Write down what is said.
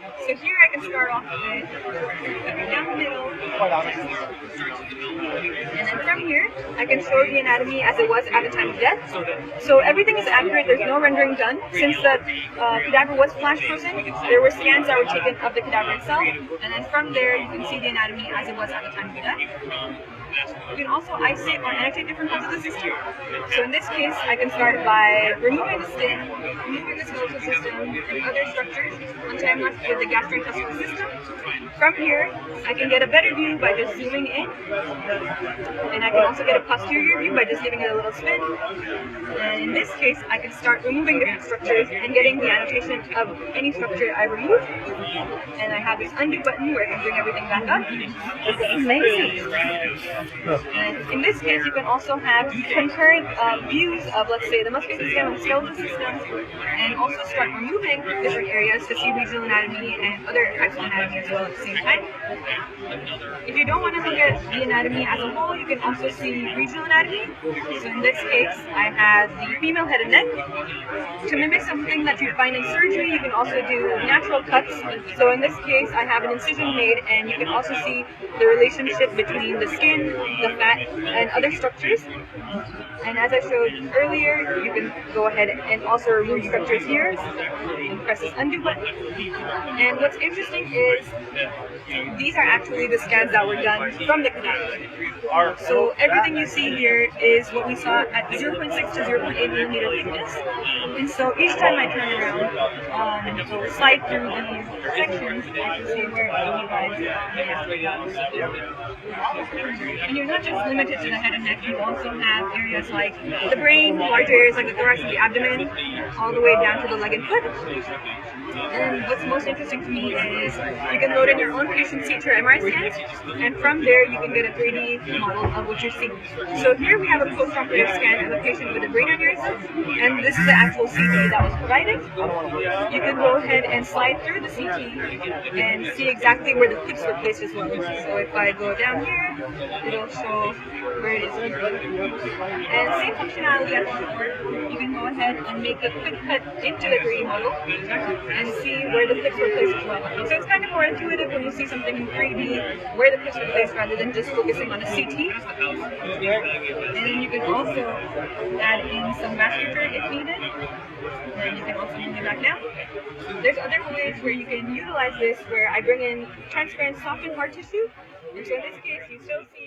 So here I can start off with down the middle, and then from here I can show the anatomy as it was at the time of death. So everything is accurate, there's no rendering done. Since the cadaver was flash frozen, there were scans that were taken of the cadaver itself, and then from there you can see the anatomy as it was at the time of death. You can also isolate or annotate different parts of the system. So in this case, I can start by removing the skin, removing the skeletal system, and other structures until I'm left with the gastrointestinal system. From here, I can get a better view by just zooming in, and I can also get a posterior view by just giving it a little spin. And in this case, I can start removing different structures and getting the annotation of any structure I remove. And I have this undo button where I can bring everything back up. This is amazing. And in this case, you can also have concurrent views of, let's say, the muscular system and the skeletal system, and also start removing different areas to see regional anatomy and other types of anatomy as well at the same time. If you don't want to look at the anatomy as a whole, you can also see regional anatomy. So in this case, I have the female head and neck. To mimic something that you find in surgery, you can also do natural cuts. So in this case, I have an incision made, and you can also see the relationship between the skin, the fat, and other structures. And as I showed earlier, you can go ahead and also remove structures here and press this undo button. And what's interesting is these are actually the scans that were done from the cadaver. So everything you see here is what we saw at 0.6 to 0.8 millimeter thickness. And so each time I turn around, slide through these sections, I can see where you guys and you're not just limited to the head and neck, you also have areas like the brain, large areas like the thorax and the abdomen, all the way down to the leg and foot. And what's most interesting to me is you can load in your own patient CT or MRI scans, and from there you can get a 3D model of what you're seeing. So here we have a post-operative scan of a patient with a brain aneurysm, and this is the actual CT that was provided. You can go ahead and slide through the CT and see exactly where the clips were placed as well. So if I go down here, it'll show where it is. And same functionality as before, you can go ahead and make a quick cut into the 3D model and see where the clips were placed as well. So it's kind of more intuitive when you see something in 3D, where the clips were placed rather than just focusing on a CT. And then you can also add in some vasculature if needed. And you can also bring it back down. There's other ways where you can utilize this where I bring in transparent soft and hard tissue. And so in this case, you still see